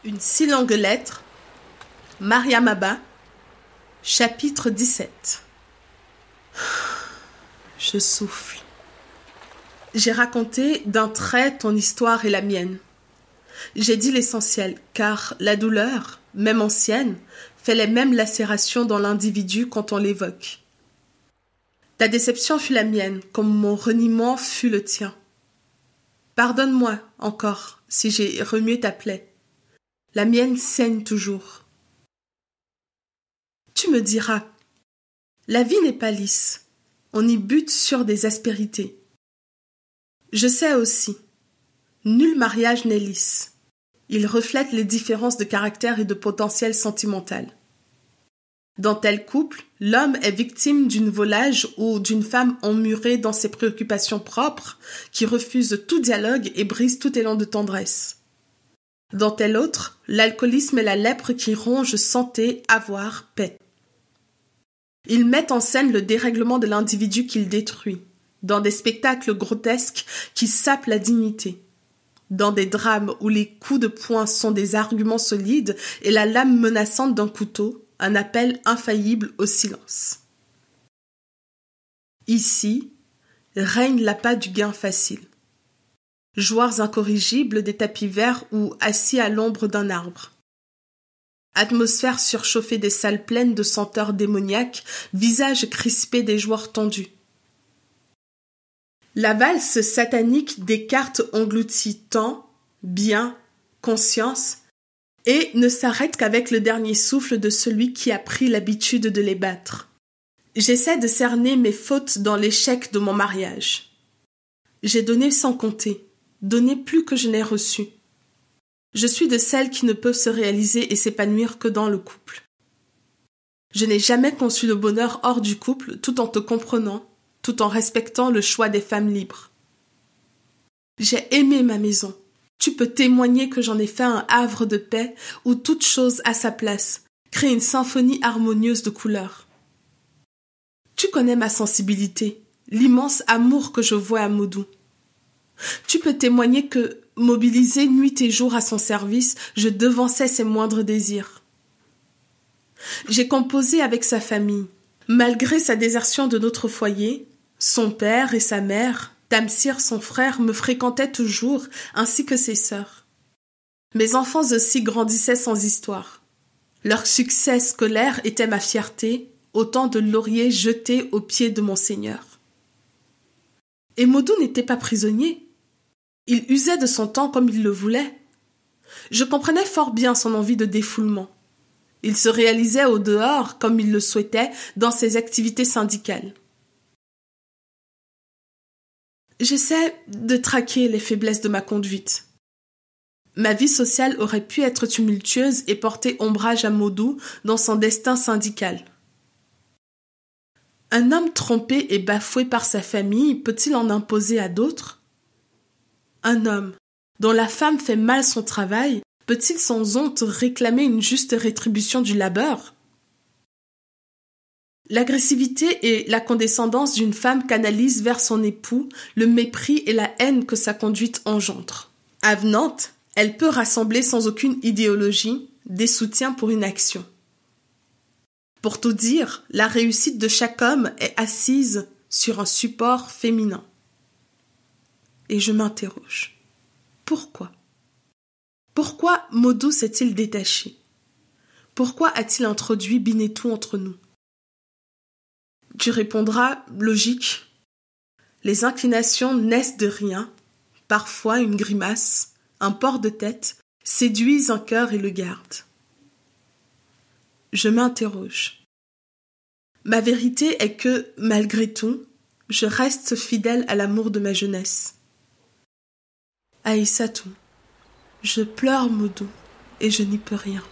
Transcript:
Une si longue lettre, Mariam Abba, chapitre 17. Je souffle. J'ai raconté d'un trait ton histoire et la mienne. J'ai dit l'essentiel, car la douleur, même ancienne, fait les mêmes lacérations dans l'individu quand on l'évoque. Ta déception fut la mienne, comme mon reniement fut le tien. Pardonne-moi encore si j'ai remué ta plaie. La mienne saigne toujours. Tu me diras, la vie n'est pas lisse, on y bute sur des aspérités. Je sais aussi, nul mariage n'est lisse. Il reflète les différences de caractère et de potentiel sentimental. Dans tel couple, l'homme est victime d'une volage ou d'une femme emmurée dans ses préoccupations propres, qui refuse tout dialogue et brise tout élan de tendresse. Dans tel autre, l'alcoolisme est la lèpre qui ronge santé, avoir, paix. Ils mettent en scène le dérèglement de l'individu qu'ils détruit, dans des spectacles grotesques qui sapent la dignité, dans des drames où les coups de poing sont des arguments solides et la lame menaçante d'un couteau, un appel infaillible au silence. Ici, règne l'appât du gain facile. Joueurs incorrigibles des tapis verts ou assis à l'ombre d'un arbre. Atmosphère surchauffée des salles pleines de senteurs démoniaques, visages crispés des joueurs tendus. La valse satanique des cartes engloutit temps, bien, conscience, et ne s'arrête qu'avec le dernier souffle de celui qui a pris l'habitude de les battre. J'essaie de cerner mes fautes dans l'échec de mon mariage. J'ai donné sans compter. Donner plus que je n'ai reçu. Je suis de celles qui ne peuvent se réaliser et s'épanouir que dans le couple. Je n'ai jamais conçu le bonheur hors du couple, tout en te comprenant, tout en respectant le choix des femmes libres. J'ai aimé ma maison. Tu peux témoigner que j'en ai fait un havre de paix où toute chose a sa place, crée une symphonie harmonieuse de couleurs. Tu connais ma sensibilité, l'immense amour que je vois à Modou. Tu peux témoigner que, mobilisé nuit et jour à son service, je devançais ses moindres désirs. J'ai composé avec sa famille. Malgré sa désertion de notre foyer, son père et sa mère, Tamsir, son frère, me fréquentaient toujours, ainsi que ses sœurs. Mes enfants aussi grandissaient sans histoire. Leur succès scolaire était ma fierté, autant de lauriers jetés aux pieds de mon Seigneur. Et Modou n'était pas prisonnier. Il usait de son temps comme il le voulait. Je comprenais fort bien son envie de défoulement. Il se réalisait au dehors, comme il le souhaitait, dans ses activités syndicales. J'essaie de traquer les faiblesses de ma conduite. Ma vie sociale aurait pu être tumultueuse et porter ombrage à Modou dans son destin syndical. Un homme trompé et bafoué par sa famille peut-il en imposer à d'autres ? Un homme dont la femme fait mal son travail peut-il sans honte réclamer une juste rétribution du labeur ? L'agressivité et la condescendance d'une femme canalisent vers son époux le mépris et la haine que sa conduite engendre. Avenante, elle peut rassembler sans aucune idéologie des soutiens pour une action. Pour tout dire, la réussite de chaque homme est assise sur un support féminin. Et je m'interroge. Pourquoi ? Pourquoi Modou s'est-il détaché ? Pourquoi a-t-il introduit Binetou entre nous ? Tu répondras, logique. Les inclinations naissent de rien. Parfois une grimace, un port de tête, séduisent un cœur et le gardent. Je m'interroge. Ma vérité est que, malgré tout, je reste fidèle à l'amour de ma jeunesse. Aïssatou, je pleure Modou et je n'y peux rien.